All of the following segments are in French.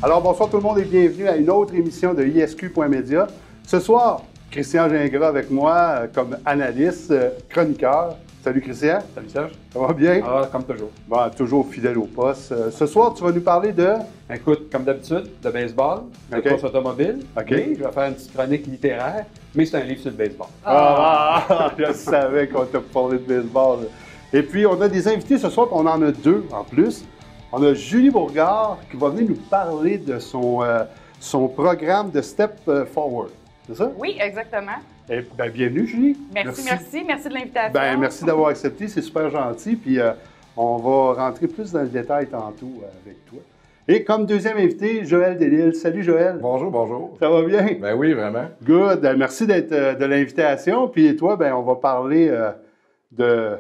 Alors, bonsoir tout le monde et bienvenue à une autre émission de ISQ.media. Ce soir, Christian Gingras avec moi comme analyste, chroniqueur. Salut Christian. Salut Serge. Ça va bien? Ah, comme toujours. Bon, toujours fidèle au poste. Ce soir, tu vas nous parler de... Écoute, comme d'habitude, de baseball, de OK. course automobile. OK. Oui, je vais faire une petite chronique littéraire, mais c'est un livre sur le baseball. Je savais qu'on t'a parlé de baseball. Et puis, on a des invités ce soir, puis on en a deux en plus. On a Julie Bourgard qui va venir nous parler de son programme de Step Forward. C'est ça? Oui, exactement. Et, bienvenue, Julie. Merci de l'invitation. Merci d'avoir accepté, c'est super gentil. Puis on va rentrer plus dans le détail tantôt avec toi. Et comme deuxième invité, Joël Delisle. Salut Joël. Bonjour, bonjour. Ça va bien? Ben oui, vraiment. Good. Merci d'être de l'invitation. Puis toi, on va parler de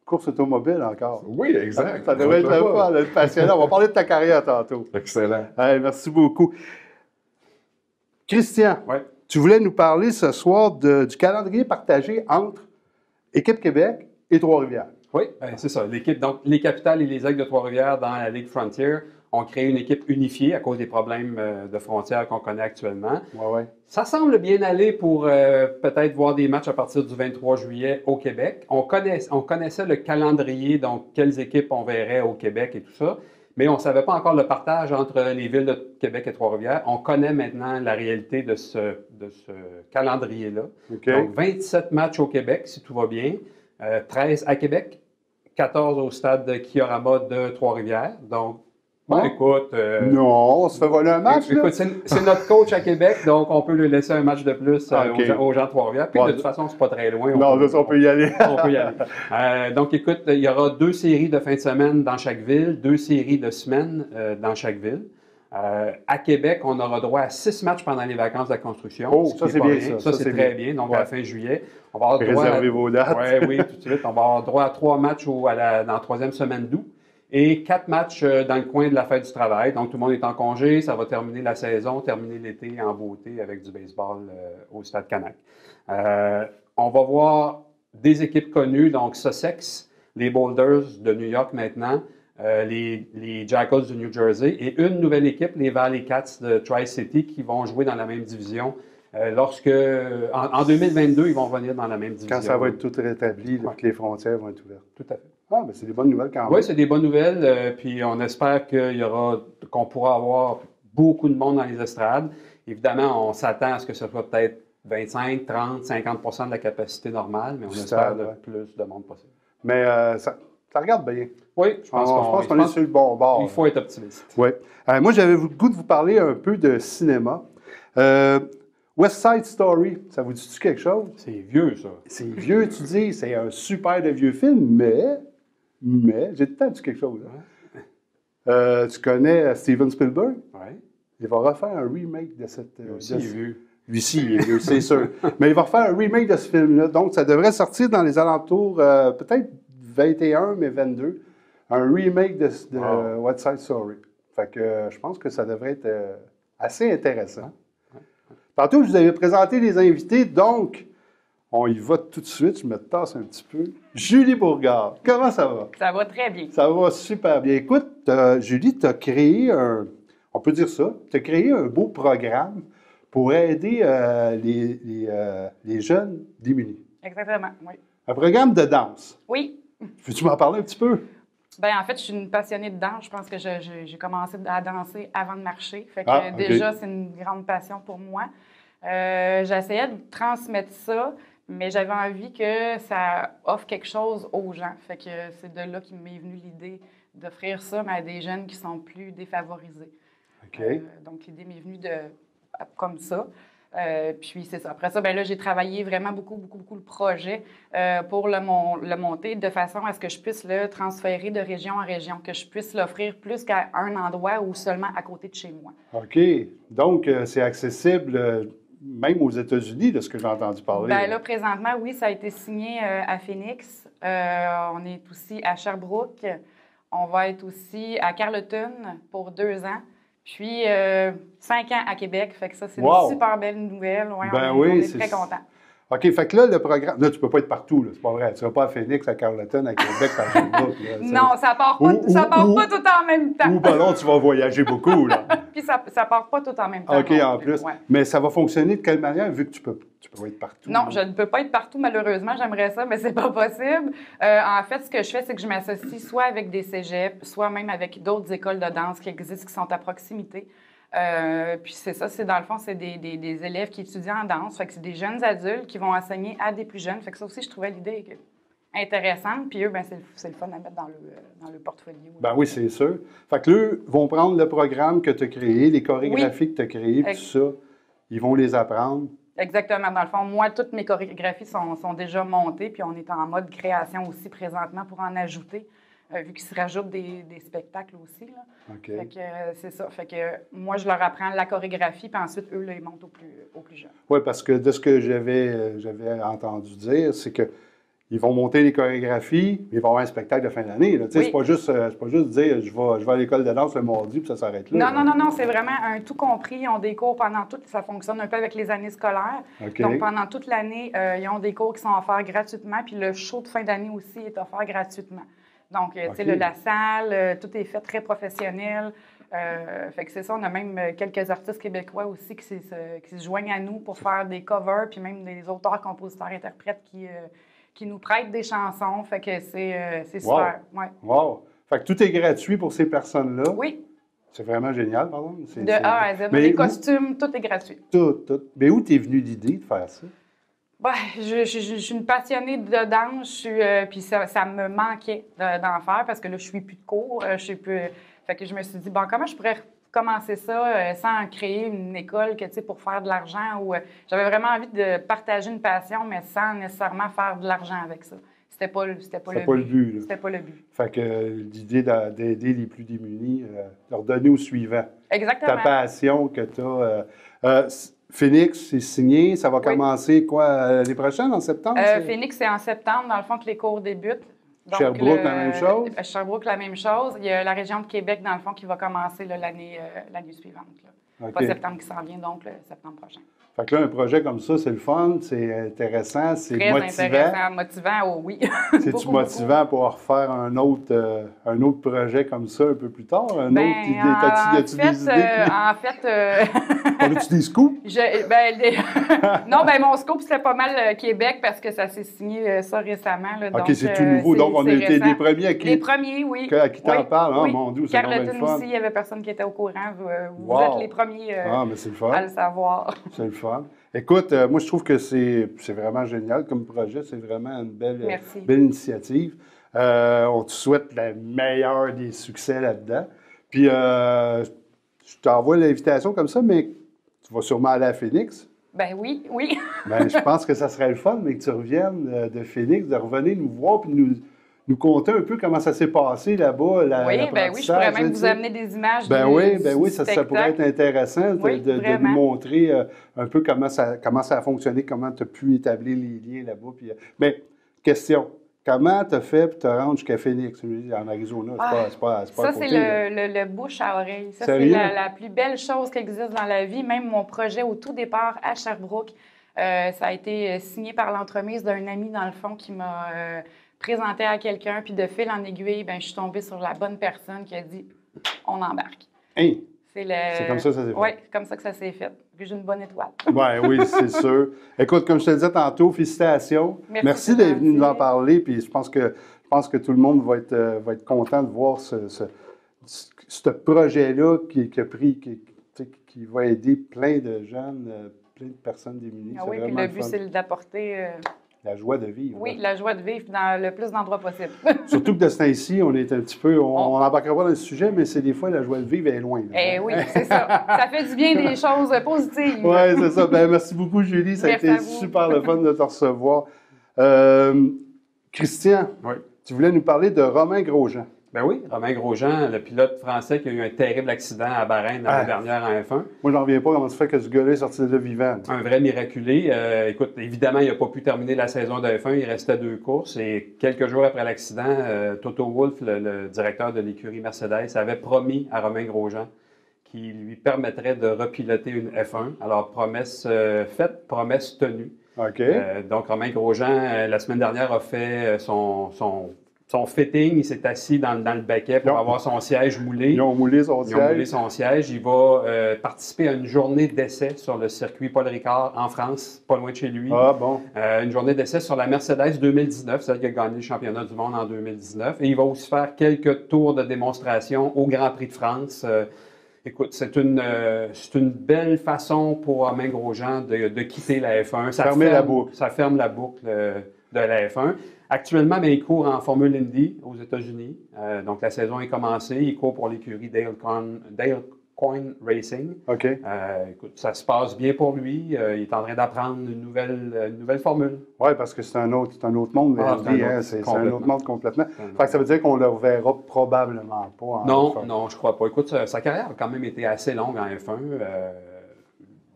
course automobile encore. Oui, exact. Ça devrait être le passionnant. On va parler de ta carrière tantôt. Excellent. Merci beaucoup. Christian, Ouais. tu voulais nous parler ce soir du calendrier partagé entre Équipe Québec et Trois-Rivières. Oui, c'est ça. L'équipe, donc, les Capitales et les Aigles de Trois-Rivières dans la Ligue Frontier ont créé une équipe unifiée à cause des problèmes de frontières qu'on connaît actuellement. Oui. Ça semble bien aller pour peut-être voir des matchs à partir du 23 juillet au Québec. On connaissait le calendrier, donc quelles équipes on verrait au Québec et tout ça, mais on ne savait pas encore le partage entre les villes de Québec et Trois-Rivières. On connaît maintenant la réalité de ce calendrier-là. OK. Donc, 27 matchs au Québec, si tout va bien, 13 à Québec, 14 au stade de Kiorama de Trois-Rivières. Donc, écoute... Non, on se fait voler un match, là? Écoute, c'est notre coach à Québec, donc on peut lui laisser un match de plus OK. aux gens de Trois-Rivières. Puis de toute façon, c'est pas très loin. On peut y aller. On peut y aller. Donc, écoute, il y aura 2 séries de fin de semaine dans chaque ville, 2 séries de semaine dans chaque ville. À Québec, on aura droit à 6 matchs pendant les vacances de la construction. Oh, ça, c'est bien, ça. Ça, c'est très bien. Donc, à la fin juillet, on va avoir droit Réservez vos dates. Oui, tout de suite. On va avoir droit à 3 matchs dans la 3e semaine d'août. Et 4 matchs dans le coin de la fête du travail. Donc, tout le monde est en congé. Ça va terminer la saison, terminer l'été en beauté avec du baseball au Stade Canac. On va voir des équipes connues, donc Sussex, les Boulders de New York maintenant, les Jackals de New Jersey et une nouvelle équipe, les Valley Cats de Tri-City, qui vont jouer dans la même division. En 2022, ils vont venir dans la même division. Quand ça va être tout rétabli, que les frontières vont être ouvertes. Tout à fait. Ah, c'est des bonnes nouvelles quand même. Oui, c'est des bonnes nouvelles. Puis on espère qu'on pourra avoir beaucoup de monde dans les estrades. Évidemment, on s'attend à ce que ce soit peut-être 25, 30, 50 de la capacité normale, mais on espère le plus de monde possible. Mais ça regarde bien. Oui, je pense qu'on est sur le bon bord. Il faut être optimiste. Oui. Moi, j'avais le goût de vous parler un peu de cinéma. West Side Story, ça vous dit-tu quelque chose? C'est vieux, ça. C'est vieux, tu dis, c'est un super de vieux film, mais j'ai tout le temps dit quelque chose. Hein? Tu connais Steven Spielberg? Oui. Il va refaire un remake de cette... Lui aussi, il est vieux. Lui aussi, il est vieux, c'est sûr. Mais il va refaire un remake de ce film-là. Donc, ça devrait sortir dans les alentours, peut-être 21, mais 22. Un remake de West Side Story. Fait que je pense que ça devrait être assez intéressant. Tantôt, je vous avais présenté les invités, donc on y va tout de suite. Je me tasse un petit peu. Julie Bourgard, comment ça va? Ça va très bien. Ça va super bien. Écoute, Julie, tu as créé on peut dire ça, tu as créé un beau programme pour aider les jeunes démunis. Exactement, oui. Un programme de danse. Oui. Peux-tu m'en parler un petit peu? En fait, je suis une passionnée de danse. Je pense que j'ai commencé à danser avant de marcher. Fait que déjà, c'est une grande passion pour moi. J'essayais de transmettre ça, mais j'avais envie que ça offre quelque chose aux gens. Fait que c'est de là qu'il m'est venue l'idée d'offrir ça à des jeunes qui sont plus défavorisés. OK. Donc, l'idée m'est venue comme ça. Puis c'est ça. Après ça, là, j'ai travaillé vraiment beaucoup le projet pour le monter de façon à ce que je puisse le transférer de région en région, que je puisse l'offrir plus qu'à un endroit ou seulement à côté de chez moi. OK. Donc, c'est accessible même aux États-Unis, de ce que j'ai entendu parler. Là, présentement, oui, ça a été signé à Phoenix. On est aussi à Sherbrooke. On va être aussi à Carleton pour 2 ans. Puis, 5 ans à Québec. Fait que ça, c'est une super belle nouvelle. Ouais, on est très contents. OK, fait que là, le programme... Là, tu peux pas être partout, là. C'est pas vrai. Tu vas pas à Phoenix, à Carleton, à Québec, à Sherbrooke. Non, ça part pas tout en même temps. Ou ben non, tu vas voyager beaucoup, là. Puis ça part pas tout en même temps. OK, en plus. Ouais. Mais ça va fonctionner de quelle manière, vu que tu peux pas être partout? Non, je ne peux pas être partout, malheureusement. J'aimerais ça, mais c'est pas possible. En fait, ce que je fais, c'est que je m'associe soit avec des cégeps, soit même avec d'autres écoles de danse qui existent, qui sont à proximité. Puis c'est ça, c'est dans le fond, c'est des élèves qui étudient en danse. Fait que c'est des jeunes adultes qui vont enseigner à des plus jeunes. Fait que ça aussi, je trouvais l'idée intéressante. Puis eux, ben, c'est le fun à mettre dans le portfolio. Ben oui, c'est sûr. Fait que eux vont prendre le programme que tu as créé, les chorégraphies que tu as créées, puis tout ça, ils vont les apprendre. Exactement. Dans le fond, moi, toutes mes chorégraphies sont déjà montées, puis on est en mode création aussi présentement pour en ajouter. Vu qu'ils se rajoutent des spectacles aussi. Là. Okay. Fait que c'est ça. Fait que moi, je leur apprends la chorégraphie, puis ensuite, eux, là, ils montent au plus jeune. Oui, parce que de ce que j'avais entendu dire, c'est qu'ils vont monter les chorégraphies, mais ils vont avoir un spectacle de fin d'année. Oui. C'est pas juste dire je vais à l'école de danse le mardi, puis ça s'arrête là. Non, c'est vraiment un tout compris. Ils ont des cours pendant toute... Ça fonctionne un peu avec les années scolaires. Okay. Donc, pendant toute l'année, ils ont des cours qui sont offerts gratuitement, puis le show de fin d'année aussi est offert gratuitement. Donc, tu sais, la salle, tout est fait très professionnel. Fait que c'est ça, on a même quelques artistes québécois aussi qui se joignent à nous pour faire des covers, puis même des auteurs, compositeurs, interprètes qui nous prêtent des chansons. Fait que c'est super. Ouais. Wow! Fait que tout est gratuit pour ces personnes-là. Oui. C'est vraiment génial, pardon. De A à Z. Les costumes, tout est gratuit. Tout. Mais où t'es venue l'idée de faire ça? Ben, je suis une passionnée de danse, puis ça me manquait d'en faire parce que là, je suis plus de cours, fait que je me suis dit, bon, comment je pourrais commencer ça sans créer une école pour faire de l'argent ou j'avais vraiment envie de partager une passion, mais sans nécessairement faire de l'argent avec ça. C'était pas le but. C'était pas le but. Fait que l'idée d'aider les plus démunis, leur donner au suivant. Exactement. Ta passion que tu as. Phoenix, c'est signé. Ça va commencer quoi l'année prochaine, en septembre? Phoenix, c'est en septembre, dans le fond, que les cours débutent. Donc, Sherbrooke, la même chose? Sherbrooke, la même chose. Il y a la région de Québec, dans le fond, qui va commencer l'année suivante. Là. Okay. Pas septembre qui s'en vient, donc le septembre prochain. Fait que là, un projet comme ça, c'est le fun, c'est intéressant, c'est motivant. Très intéressant, motivant, oh oui. C'est-tu motivant pour refaire un autre projet comme ça un peu plus tard? T'as-tu des idées? En fait... As-tu des scoops? Non, mon scoop, c'était pas mal Québec parce que ça s'est signé ça récemment. Là, OK, c'est tout nouveau. Donc, on a été les premiers à qui... Les premiers, oui. À qui t'en parle? Oui. Mon Dieu, c'est vraiment le fun. aussi, il n'y avait personne qui était au courant. Vous êtes les premiers à le savoir. C'est le fun. Écoute, moi, je trouve que c'est vraiment génial comme projet. C'est vraiment une belle initiative. On te souhaite le meilleur des succès là-dedans. Puis, je t'envoie l'invitation comme ça, mais tu vas sûrement aller à Phoenix. Ben oui. Je pense que ça serait le fun, mais que tu reviennes de Phoenix, de revenir nous voir puis nous conter un peu comment ça s'est passé là-bas. Oui, je pourrais même vous amener des images oui, ça pourrait être intéressant de nous montrer un peu comment ça a fonctionné, comment tu as pu établir les liens là-bas. Puis, mais, question, comment tu as fait pour te rendre jusqu'à Phoenix, en Arizona? C'est pas ça, c'est le bouche à oreille. Ça, c'est la plus belle chose qui existe dans la vie. Même mon projet au tout départ à Sherbrooke, ça a été signé par l'entremise d'un ami, dans le fond, qui m'a... présenté à quelqu'un, puis de fil en aiguille, je suis tombée sur la bonne personne qui a dit « on embarque Hey. ». C'est comme ça que ça s'est fait. Oui, c'est comme ça que ça s'est fait. Puis j'ai une bonne étoile. Oui, c'est sûr. Écoute, comme je te le disais tantôt, félicitations. Merci d'être venu nous en parler, puis je pense que tout le monde va être content de voir ce projet-là qui va aider plein de jeunes, plein de personnes démunies. Oui, puis le but, c'est d'apporter... la joie de vivre. Oui, la joie de vivre dans le plus d'endroits possible. Surtout que de ce temps-ci, on est un petit peu... On n'embarquera pas dans le sujet, mais c'est des fois, la joie de vivre est loin. Oui, c'est ça. Ça fait du bien des choses positives. Oui, c'est ça. Merci beaucoup, Julie. Ça a été super le fun de te recevoir. Christian, tu voulais nous parler de Romain Grosjean. Ben oui, Romain Grosjean, le pilote français qui a eu un terrible accident à Bahreïn l'année dernière en F1. Moi, j'en reviens pas comment ça fait que ce gars-là est sorti de là vivant. Un vrai miraculé. Écoute, évidemment, il n'a pas pu terminer la saison de F1. Il restait 2 courses. Et quelques jours après l'accident, Toto Wolff, le directeur de l'écurie Mercedes, avait promis à Romain Grosjean qu'il lui permettrait de repiloter une F1. Alors, promesse faite, promesse tenue. OK. Donc, Romain Grosjean, la semaine dernière, a fait son fitting. Il s'est assis dans le baquet pour avoir son siège moulé. Ils ont moulé son siège. Ils ont moulé son siège. Il va participer à une journée d'essai sur le circuit Paul Ricard en France, pas loin de chez lui. Ah, bon. Une journée d'essai sur la Mercedes 2019, celle qui a gagné le championnat du monde en 2019. Et il va aussi faire quelques tours de démonstration au Grand Prix de France. Écoute, c'est une belle façon pour Romain Grosjean de quitter la F1. Ça ferme la boucle de la F1. Actuellement, il court en Formule Indy aux États-Unis. Donc, la saison est commencée. Il court pour l'écurie Dale Coyne Racing. OK. Écoute, ça se passe bien pour lui. Il est en train d'apprendre une nouvelle formule. Oui, parce que c'est un autre monde, Indy, c'est un autre monde complètement. Fait que ça veut dire qu'on ne le reverra probablement pas en F1. Non, je ne crois pas. Écoute, sa carrière a quand même été assez longue en F1.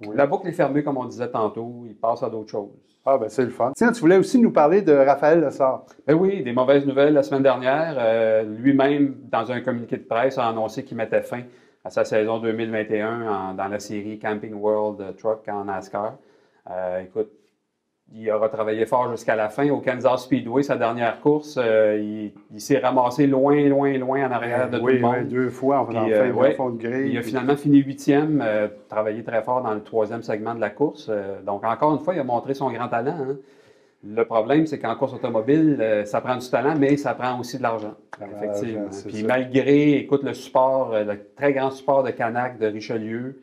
Oui. La boucle est fermée, comme on disait tantôt. Il passe à d'autres choses. Ah, ben c'est le fun. Tiens, tu voulais aussi nous parler de Raphaël Lessard. Ben oui, des mauvaises nouvelles la semaine dernière. Lui-même, dans un communiqué de presse, a annoncé qu'il mettait fin à sa saison 2021 dans la série Camping World Truck en NASCAR. Écoute, il aura travaillé fort jusqu'à la fin. Au Kansas Speedway, sa dernière course, il s'est ramassé loin en arrière de tout le monde. Oui, 2 fois en faisant fond de grille. Il a finalement fini 8e, travaillé très fort dans le 3e segment de la course. Donc, encore une fois, il a montré son grand talent. Hein. Le problème, c'est qu'en course automobile, ça prend du talent, mais ça prend aussi de l'argent. Effectivement. Puis malgré, écoute, le support, le très grand support de Canac, de Richelieu,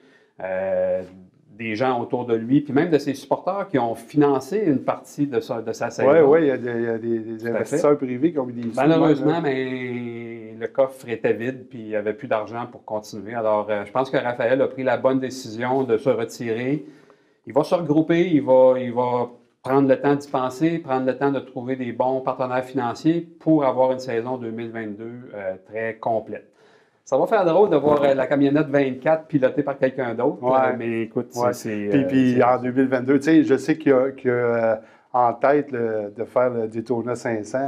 des gens autour de lui, puis même de ses supporters qui ont financé une partie de sa saison. Oui, il y a des investisseurs privés qui ont mis des sous. Malheureusement, mais le coffre était vide, puis il n'y avait plus d'argent pour continuer. Alors, je pense que Raphaël a pris la bonne décision de se retirer. Il va se regrouper, il va prendre le temps d'y penser, prendre le temps de trouver des bons partenaires financiers pour avoir une saison 2022 très complète. Ça va faire drôle de voir la camionnette 24 pilotée par quelqu'un d'autre, mais écoute, c'est... Puis en 2022, tu sais, je sais qu'il a en tête de faire le Daytona 500.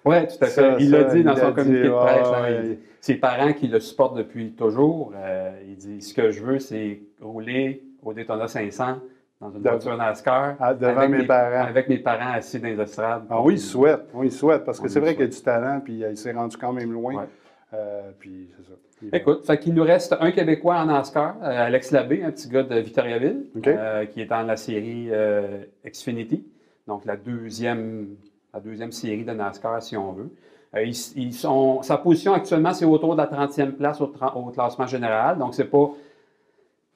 Oui, tout à fait. Il l'a dit dans son communiqué de presse. Ses parents qui le supportent depuis toujours, il dit « Ce que je veux, c'est rouler au Daytona 500 dans une voiture NASCAR devant mes parents. Avec mes parents assis dans les estrades. » Oui, il souhaite, parce que c'est vrai qu'il a du talent, puis il s'est rendu quand même loin. Puis c'est ça. Écoute, il nous reste un Québécois en NASCAR, Alex Labbé, un petit gars de Victoriaville, qui est dans la série Xfinity, donc la deuxième série de NASCAR, si on veut. Sa position actuellement, c'est autour de la 30e place au classement général, donc c'est pas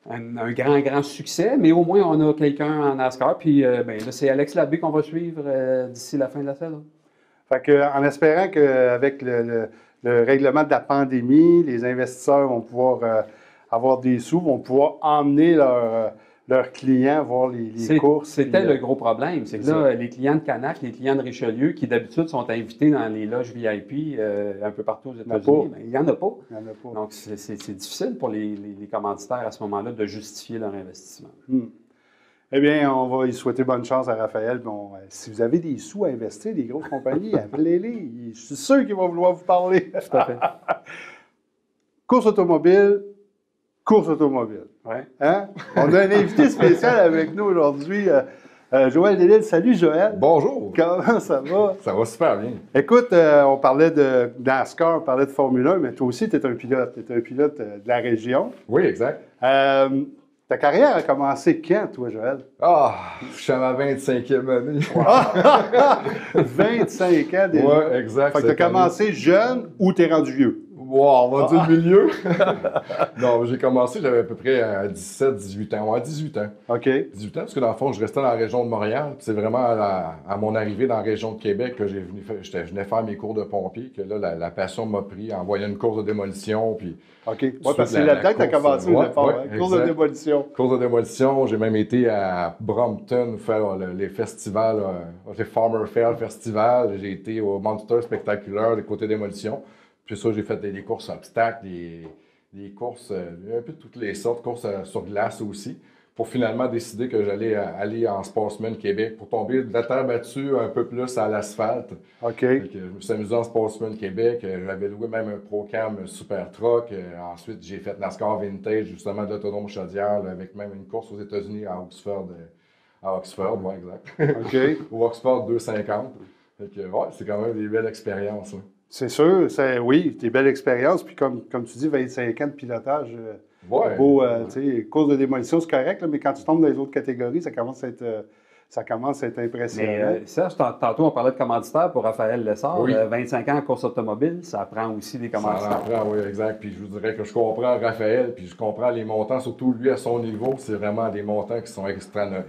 un grand succès, mais au moins on a quelqu'un en NASCAR, puis là, c'est Alex Labbé qu'on va suivre d'ici la fin de la saison. Fait que, en espérant qu'avec le règlement de la pandémie, les investisseurs vont pouvoir avoir des sous, vont pouvoir emmener leurs clients voir les courses. C'était le gros problème. C'est que là, les clients de Canac, les clients de Richelieu, qui d'habitude sont invités dans les loges VIP un peu partout aux États-Unis, il n'y en a pas. Donc, c'est difficile pour les commanditaires à ce moment-là de justifier leur investissement. Eh bien, on va y souhaiter bonne chance à Raphaël. Bon, si vous avez des sous à investir, des grosses compagnies, appelez-les. Je suis sûr qu'ils vont vouloir vous parler. Tout à fait. Course automobile. Ouais. Hein? On a un invité spécial avec nous aujourd'hui, Joël Delisle. Salut, Joël. Bonjour. Comment ça va? Ça va super bien. Écoute, on parlait de NASCAR, on parlait de Formule 1, mais toi aussi, tu es un pilote. Tu es un pilote de la région. Oui, exact. Ta carrière a commencé quand, toi, Joël? Je suis à ma 25e année. 25 ans déjà. Oui, exact. Fait que tu as commencé jeune ou tu es rendu vieux? Wow, on va dire le milieu. Non, j'ai commencé, j'avais à peu près 17-18 ans. Ouais, 18 ans. OK. 18 ans, parce que dans le fond, je restais dans la région de Montréal. C'est vraiment à mon arrivée dans la région de Québec que je venais faire mes cours de pompier, que là, la passion m'a pris en voyant une course de démolition. Puis OK. Oui, parce que c'est là-dedans que tu as commencé le départ. Course de démolition. Course de démolition. J'ai même été à Brompton faire les festivals, les Farmer Fair Festival. J'ai été au Monster Spectaculaire des côtés démolition. Puis ça, j'ai fait des courses obstacles, des courses, un peu de toutes les sortes, courses sur glace aussi, pour finalement décider que j'allais aller en Sportsman Québec, pour tomber de la terre battue un peu plus à l'asphalte. OK. Je me suis amusé en Sportsman Québec, j'avais loué même un Pro-Cam Super Truck. Ensuite, j'ai fait NASCAR Vintage, justement, de l'Autodrome Chaudière, avec même une course aux États-Unis, à À Oxford, oui, exact. OK. Au Oxford 250. Fait que, ouais, c'est quand même des belles expériences. Là. C'est sûr, oui, des belles expériences. Puis comme tu dis, 25 ans de pilotage, Ouais. beau, tu sais, course de démolition, c'est correct, là, mais quand tu tombes dans les autres catégories, ça commence à être impressionnant. Mais Serge, tantôt, on parlait de commanditaire pour Raphaël Lessard. Oui. 25 ans en course automobile, ça prend aussi des Ça en commanditaires. prend, oui, exact. Puis je vous dirais que je comprends Raphaël, puis je comprends les montants, surtout lui à son niveau, c'est vraiment des montants qui sont extravagants.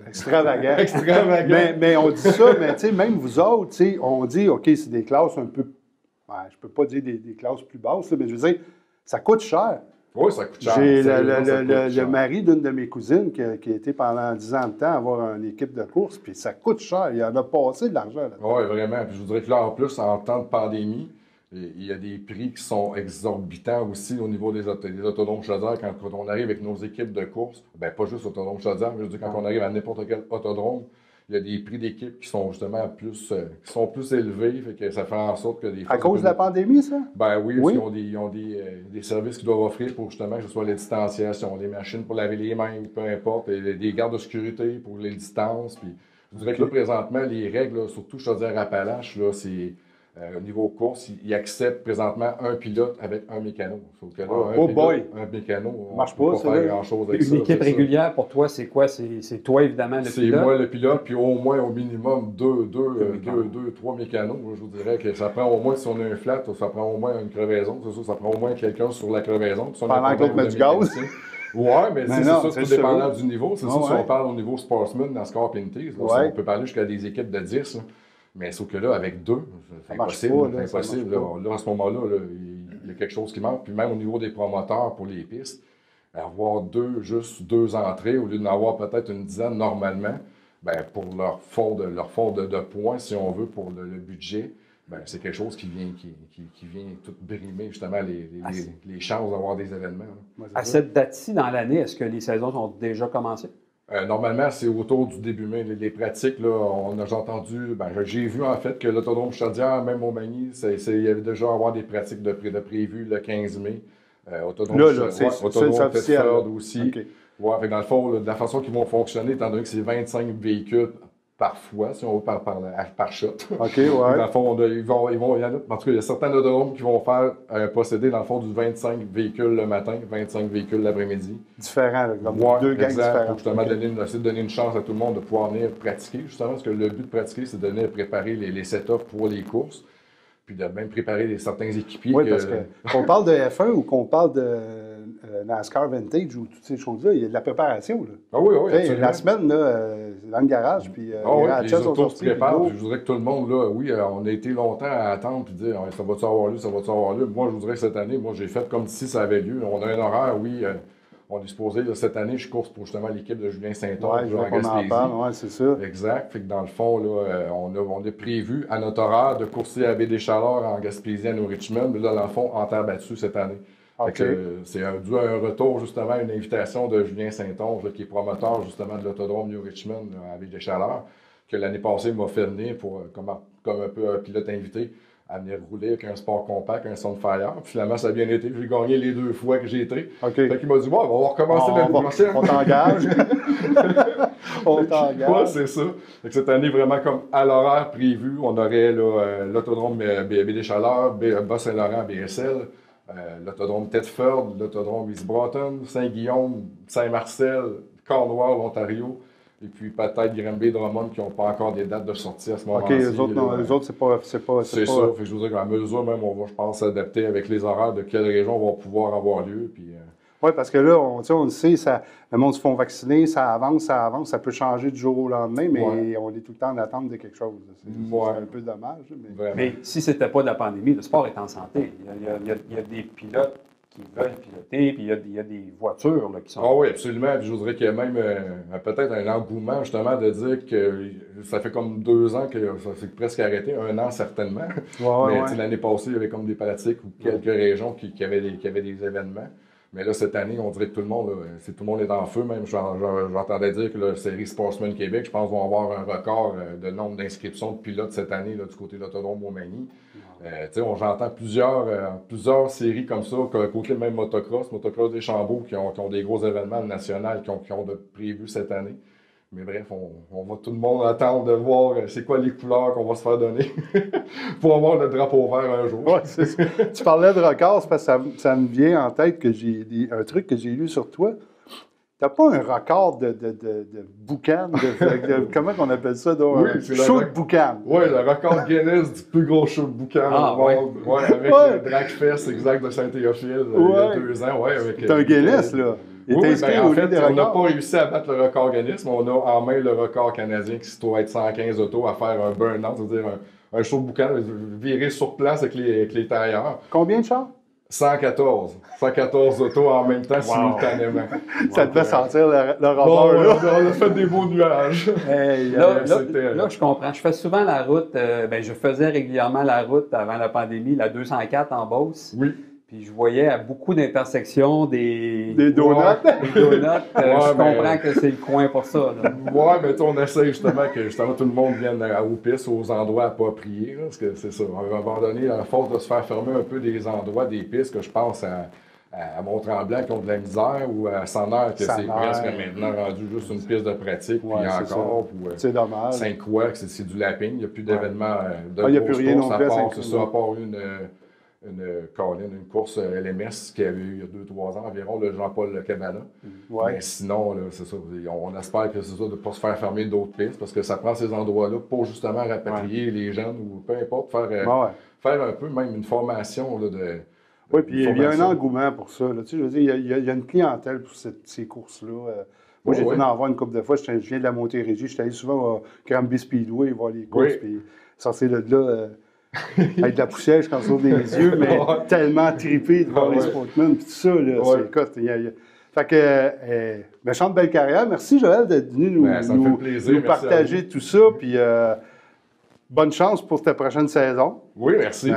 Extravagant. Mais on dit ça, mais tu sais, même vous autres, tu sais, on dit, OK, c'est des classes un peu, je peux pas dire des classes plus basses, là, mais je veux dire, ça coûte cher. Oui, ça coûte cher. J'ai le mari d'une de mes cousines qui a été pendant 10 ans de temps avoir une équipe de course, puis ça coûte cher. Il en a passé de l'argent là-dedans. Oui, vraiment. Puis je vous dirais que là, en plus, en temps de pandémie, il y a des prix qui sont exorbitants aussi au niveau des autodromes chaudières. Quand on arrive avec nos équipes de course, bien pas juste autodrome chaudière, mais je veux dire, quand on arrive à n'importe quel autodrome, il y a des prix d'équipe qui sont justement plus élevés. Fait que ça fait en sorte que des fois. À cause de la pandémie, ça? Ben oui, parce qu'ils ont des services qu'ils doivent offrir pour justement que ce soit les distanciations, des machines pour laver les mains, peu importe, et des gardes de sécurité pour les distances. Puis je dirais que là, présentement, les règles, là, surtout Chaudière-Appalaches, là, c'est. Au niveau course, ils acceptent présentement un pilote avec un mécano. Sauf que là, un mécano, on ne peut pas faire grand-chose avec ça. Une équipe régulière, pour toi, c'est quoi? C'est toi, évidemment, le pilote? C'est moi le pilote, puis au moins, au minimum, trois mécanos. Je vous dirais que ça prend au moins, si on a un flat, ça prend au moins une crevaison. C'est sûr, ça prend au moins quelqu'un sur la crevaison. Pendant que l'autre met du gaz. Oui, mais c'est ça, tout dépendant du niveau. C'est sûr, si on parle au niveau sportsman, NASCAR Pinties, on peut parler jusqu'à des équipes de 10. Là. Mais sauf que là, avec 2, c'est impossible. C'est impossible. Là, à ce moment-là, il y a quelque chose qui manque. Puis même au niveau des promoteurs pour les pistes, avoir juste deux entrées au lieu d'en avoir peut-être une dizaine normalement, bien, pour leur fond de points, si on veut, pour le budget, bien, c'est quelque chose qui vient tout brimer justement les chances d'avoir des événements. À cette date-ci dans l'année, est-ce que les saisons ont déjà commencé? Normalement, c'est autour du début mai. Les pratiques, là, j'ai entendu, j'ai vu en fait que l'autodrome Chaudière, même au Magny, il y avait déjà avoir des pratiques de prévues le 15 mai. Autodrome Thetford aussi. Okay. Ouais, fait que dans le fond, de la façon qu'ils vont fonctionner, étant donné que c'est 25 véhicules par fois, si on veut par shot. OK, ouais. Dans le fond, en tout cas, il y a certains autodromes qui vont faire procéder, dans le fond, du 25 véhicules le matin, 25 véhicules l'après-midi. Différent, comme deux gangs différents. Pour justement essayer de donner une chance à tout le monde de pouvoir venir pratiquer, justement, parce que le but de pratiquer, c'est de venir préparer les setups pour les courses, puis de même préparer certains équipiers. Oui, parce qu'on parle de F1 ou qu'on parle de NASCAR Vintage ou toutes ces choses-là, il y a de la préparation. Là. Ah oui, oui. La semaine, là, dans le garage, puis les ratchets sont sortis. Je voudrais que tout le monde, là, oui, on a été longtemps à attendre puis dire ça va-tu avoir lieu, ça va-tu avoir lieu. Moi, je voudrais que cette année, j'ai fait comme si ça avait lieu. On a un horaire, oui. On est supposé, là, cette année, je course pour justement l'équipe de Julien Saint-Onge en Gaspésie. Oui, c'est ça. Exact. Fait que dans le fond, là, on a prévu à notre horaire de courser à Baie-des-Chaleurs en Gaspésie, à New Richmond, mais là, dans le fond, en terre battue cette année. Okay. C'est dû à un retour, justement, à une invitation de Julien Saint-Onge, là, qui est promoteur, justement, de l'autodrome New Richmond à Baie-des-Chaleurs, que l'année passée m'a fait venir comme un peu un pilote invité à venir rouler avec un sport compact, un Sunfire. Puis finalement, ça a bien été. J'ai gagné les 2 fois que j'ai été. Okay. Fait qu'il m'a dit, bon, on va recommencer l'année prochaine. On t'engage. On t'engage. Ouais, c'est ça. Fait que cette année, vraiment comme à l'horaire prévu, on aurait l'autodrome Baie-des-Chaleurs, Bas-Saint-Laurent, BSL, l'autodrome Thetford, l'autodrome East-Broughton, Saint-Guillaume, Saint-Marcel, Cornwall, Ontario. Et puis peut-être Granby, Drummond qui n'ont pas encore des dates de sortie à ce moment-ci. OK, eux autres, c'est pas. C'est ça. Fait que je vous dis qu'à mesure, même, on va, je pense, s'adapter avec les horaires de quelle région vont pouvoir avoir lieu. Puis, Oui, parce que là, on le sait, le monde se font vacciner, ça avance, ça peut changer du jour au lendemain, mais on est tout le temps en attente de quelque chose. C'est un peu dommage. Mais si ce n'était pas de la pandémie, le sport est en santé. Il y a des pilotes qui veulent piloter, puis il y a des voitures là, qui sont... Ah oui, absolument. Puis je voudrais qu'il y ait même peut-être un engouement, justement, de dire que ça fait comme 2 ans que ça s'est presque arrêté, 1 an certainement. Mais l'année passée, il y avait comme des pratiques ou quelques régions qui avaient des événements. Mais là, cette année, on dirait que tout le monde est en feu. Même, j'entendais dire que la série Sportsman Québec, je pense, vont avoir un record de nombre d'inscriptions de pilotes cette année là, du côté de l'autodrome Montmagny. J'entends plusieurs séries comme ça, côté même Motocross des Chambeaux qui ont des gros événements nationaux qui ont prévu cette année. Mais bref, on va tout le monde attendre de voir c'est quoi les couleurs qu'on va se faire donner pour avoir le drapeau vert un jour. Ouais, tu parlais de record, c'est parce que ça me vient en tête que un truc que j'ai lu sur toi. T'as pas un record de boucan, comment on appelle ça? Donc, oui, c'est show de boucan. Oui, le record Guinness du plus gros show de boucan au monde. Ouais, avec le Dragfest exact de Saint-Théophile il y a 2 ans. Ouais, c'est un Guinness, là. Oui, ben, en fait, on n'a pas réussi à battre le record Guinness, mais on a en main le record canadien qui se doit être 115 autos à faire un burn-out, c'est-à-dire un show de boucan viré sur place avec les tailleurs. Combien de chars? 114. 114 autos en même temps, simultanément. Ça devait sentir le robot, là. On a fait des beaux nuages. Hey, là, je comprends. Je fais souvent la route. Je faisais régulièrement la route avant la pandémie, la 204 en Beauce. Oui. Puis je voyais à beaucoup d'intersections des donuts. Des donuts. Je comprends que c'est le coin pour ça. Oui, mais on essaie justement que tout le monde vienne aux pistes, aux endroits appropriés. Là, parce que c'est ça. À un moment donné, à force de se faire fermer un peu des endroits, des pistes, que je pense à Mont-Tremblant qui ont de la misère, ou à Sonneur, que c'est presque maintenant rendu juste une piste de pratique, puis encore. C'est dommage. Sainte-Croix, que c'est du lapping. Il n'y a plus d'événements de il n'y a plus rien non plus à part, c'est ça, à part une course LMS qu'il y avait eu il y a 2-3 ans environ, le Jean-Paul Cabana. Mais sinon, là, c'est ça. On espère que c'est ça de ne pas se faire fermer d'autres pistes parce que ça prend ces endroits-là pour justement rapatrier les jeunes ou peu importe, faire un peu même une formation là, de. Oui, puis il y a un engouement pour ça. Là. Tu sais, je veux dire, il y a une clientèle pour ces courses-là. Moi, j'ai dû en voir une couple de fois. Je viens de la Montérégie. Je suis allé souvent au Granby Speedway voir les courses. Puis sortir de là. Avec de la poussière, je sors des yeux, mais tellement trippé de voir les sportmen, puis tout ça, là, écoute, fait que, méchante belle carrière. Merci, Joël, d'être venu nous partager tout ça, puis bonne chance pour ta prochaine saison. Oui, merci.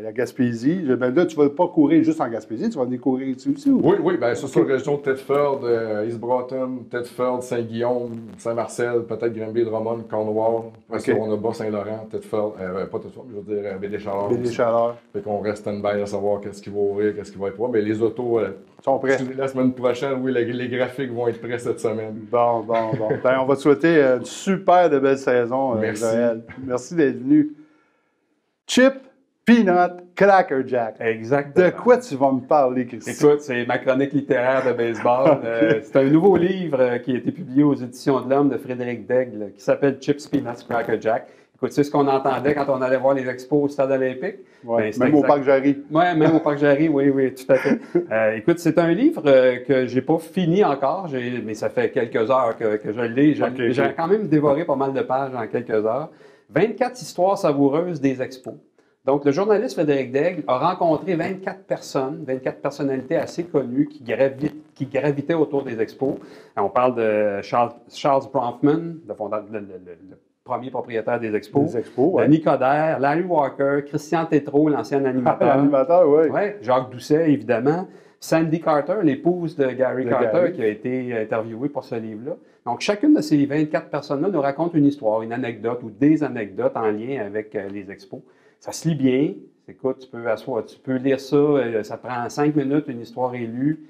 La Gaspésie. Ben là, tu ne vas pas courir juste en Gaspésie, tu vas venir courir ici aussi? Ou? Oui, bien, c'est sur la région de Thetford, East Broughton, Thetford, Saint-Guillaume, Saint-Marcel, peut-être Granby, Drummond, Cornwall. Après on a Bas-Saint-Laurent, Thetford, pas Thetford, mais je veux dire Baie-des-Chaleurs. Baie-des-Chaleurs. Fait qu'on reste stand-by à savoir qu'est-ce qui va ouvrir, qu'est-ce qui va être pas. Mais les autos sont prêts. La semaine prochaine, oui, les graphiques vont être prêts cette semaine. Bon. Ben, on va te souhaiter une super de belle saison, Joël. Merci d'être venu. Chip, Peanut, Cracker Jack. Exactement. De quoi tu vas me parler, Christian? Écoute, c'est ma chronique littéraire de baseball. C'est un nouveau livre qui a été publié aux Éditions de l'Homme de Frédéric Daigle qui s'appelle Chips, Peanuts, Cracker Jack. Écoute, c'est ce qu'on entendait quand on allait voir les expos au Stade olympique. Ouais, même au Parc Jarry. Oui, même au Parc Jarry, oui, tout à fait. Écoute, c'est un livre que j'ai pas fini encore, mais ça fait quelques heures que je l'ai. J'ai quand même dévoré pas mal de pages en quelques heures. 24 histoires savoureuses des expos. Donc, le journaliste Frédéric Daigle a rencontré 24 personnes, 24 personnalités assez connues qui gravitaient autour des expos. On parle de Charles Bronfman, le premier propriétaire des expos. Denis Coderre, Larry Walker, Christian Tétrault, l'ancien animateur. L'animateur, oui. Ouais, Jacques Doucet, évidemment. Sandy Carter, l'épouse de Gary Carter, qui a été interviewée pour ce livre-là. Donc, chacune de ces 24 personnes-là nous raconte une histoire, une anecdote ou des anecdotes en lien avec les expos. Ça se lit bien. Écoute, tu peux lire ça. Ça prend 5 minutes, une histoire est lue.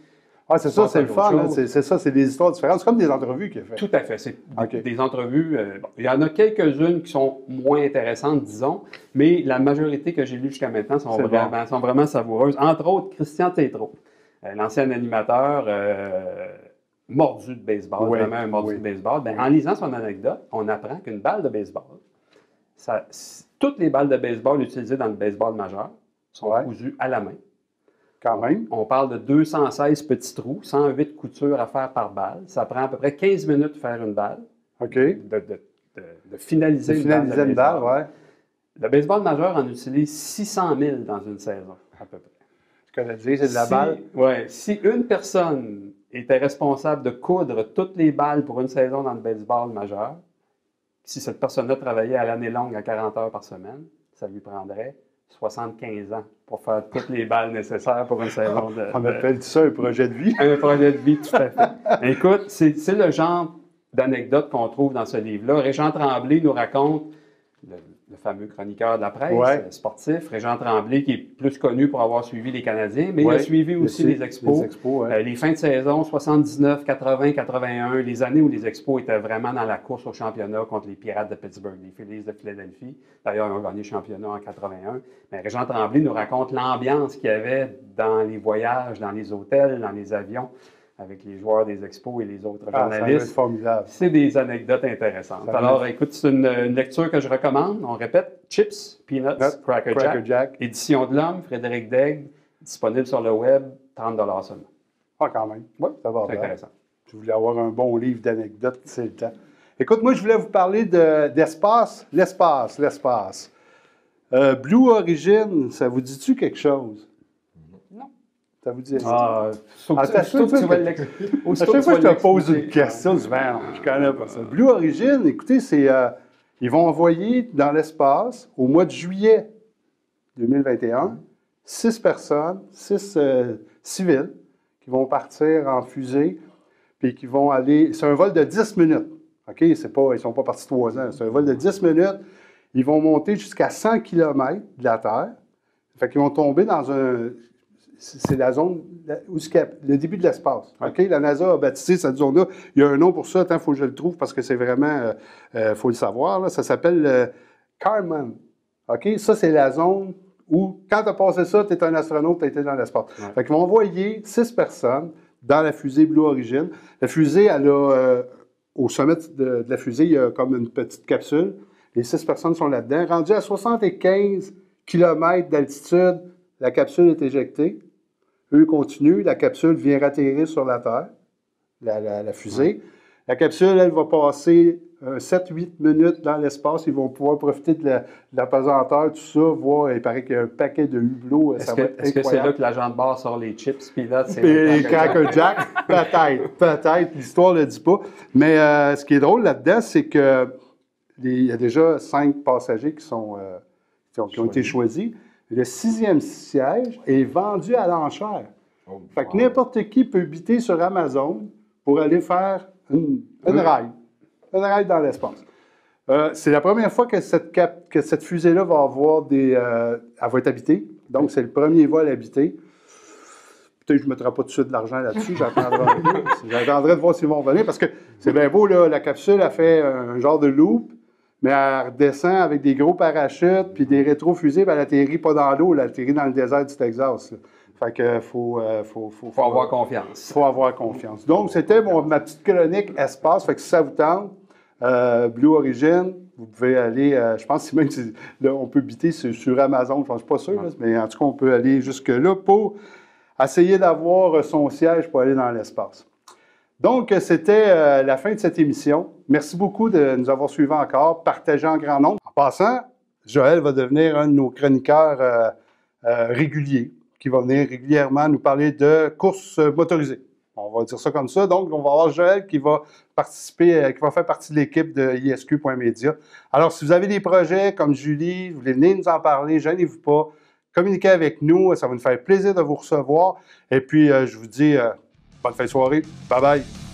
Ah, c'est ça, c'est le fun. Hein, c'est ça, c'est des histoires différentes. C'est comme des entrevues qu'il a fait. Tout à fait. C'est des entrevues. Il y en a quelques-unes qui sont moins intéressantes, disons, mais la majorité que j'ai lues jusqu'à maintenant sont vraiment savoureuses. Entre autres, Christian Tétrault, l'ancien animateur mordu de baseball, vraiment un mordu de baseball. Ben, en lisant son anecdote, on apprend qu'une balle de baseball, toutes les balles de baseball utilisées dans le baseball majeur sont cousues à la main. Quand même. On parle de 216 petits trous, 108 coutures à faire par balle. Ça prend à peu près 15 minutes de faire une balle. OK. De finaliser une balle. Ouais. Le baseball majeur en utilise 600 000 dans une saison, à peu près. Ce qu'on a dit, c'est de la balle. Oui. Si une personne était responsable de coudre toutes les balles pour une saison dans le baseball majeur, si cette personne-là travaillait à l'année longue à 40 heures par semaine, ça lui prendrait 75 ans pour faire toutes les balles nécessaires pour une saison de... On appelle ça un projet de vie. Un projet de vie, tout à fait. Écoute, c'est le genre d'anecdote qu'on trouve dans ce livre-là. Régent Tremblay nous raconte le fameux chroniqueur de la presse sportif, Régent Tremblay, qui est plus connu pour avoir suivi les Canadiens, mais il a suivi aussi les expos. Les fins de saison, 79, 80, 81, les années où les expos étaient vraiment dans la course au championnat contre les Pirates de Pittsburgh, les Phillies de Philadelphie. D'ailleurs, ils ont gagné le championnat en 81. Mais Régent Tremblay nous raconte l'ambiance qu'il y avait dans les voyages, dans les hôtels, dans les avions, avec les joueurs des expos et les autres journalistes. C'est formidable. C'est des anecdotes intéressantes. Alors, écoute, c'est une lecture que je recommande. On répète, Chips, Peanuts, Cracker Jack, Édition de l'Homme, Frédéric Daigle, disponible sur le web, 30 $ seulement. Ah, quand même. Oui, ça va bien. C'est intéressant. Je voulais avoir un bon livre d'anecdotes, c'est le temps. Écoute, moi, je voulais vous parler d'espace. L'espace. Blue Origin, ça vous dit-tu quelque chose? Ça vous dit à chaque fois que je te pose une question, je connais pas ça. Blue Origin, écoutez, ils vont envoyer dans l'espace, au mois de juillet 2021, 6 personnes, 6 civils, qui vont partir en fusée, puis qui vont aller... C'est un vol de 10 minutes. OK? Ils ne sont pas partis 3 ans. C'est un vol de 10 minutes. Ils vont monter jusqu'à 100 km de la Terre. Fait qu'ils vont tomber dans un... C'est la zone où le début de l'espace. OK? La NASA a baptisé cette zone-là. Il y a un nom pour ça. Attends, il faut que je le trouve parce que c'est vraiment... faut le savoir. Là. Ça s'appelle Kármán. OK? Ça, c'est la zone où, quand tu as passé ça, tu es un astronaute, tu as été dans l'espace. Ouais. Fait qu'ils vont envoyer 6 personnes dans la fusée Blue Origin. La fusée, elle a... au sommet de la fusée, il y a comme une petite capsule. Les 6 personnes sont là-dedans. Rendues à 75 km d'altitude, la capsule est éjectée. Eux continuent. La capsule vient atterrir sur la Terre, la fusée. La capsule, elle va passer 7-8 minutes dans l'espace. Ils vont pouvoir profiter de la pesanteur, tout ça, voir. Il paraît qu'il y a un paquet de hublots. Est-ce que c'est là que l'agent de bord sort les chips, puis là, c'est... Et Cracker Jack, peut-être. L'histoire ne le dit pas. Mais ce qui est drôle là-dedans, c'est que il y a déjà 5 passagers qui ont été choisis. Le 6e siège est vendu à l'enchère. Fait que n'importe qui peut biter sur Amazon pour aller faire une ride dans l'espace. C'est la première fois que cette fusée-là va avoir elle va être habitée. Donc, c'est le premier vol habité. Peut-être que je ne mettrai pas tout de suite de l'argent là-dessus. J'attendrai de voir s'ils vont revenir parce que c'est bien beau, là, la capsule a fait un genre de loop. Mais elle redescend avec des gros parachutes puis des rétrofusées, puis elle atterrit pas dans l'eau, elle atterrit dans le désert du Texas. Là. Fait que faut avoir confiance. Faut avoir confiance. Donc, c'était ma petite chronique espace. Fait que si ça vous tente, Blue Origin, vous pouvez aller, je pense que même là, on peut biter sur Amazon, je ne suis pas sûr, là, mais en tout cas, on peut aller jusque-là pour essayer d'avoir son siège pour aller dans l'espace. Donc, c'était la fin de cette émission. Merci beaucoup de nous avoir suivis encore. Partagez en grand nombre. En passant, Joël va devenir un de nos chroniqueurs réguliers, qui va venir régulièrement nous parler de courses motorisées. On va dire ça comme ça. Donc, on va avoir Joël qui va participer, qui va faire partie de l'équipe de ISQ.media. Alors, si vous avez des projets comme Julie, vous voulez venir nous en parler, gênez-vous pas. Communiquez avec nous. Ça va nous faire plaisir de vous recevoir. Et puis, je vous dis... bonne fin de soirée. Bye bye.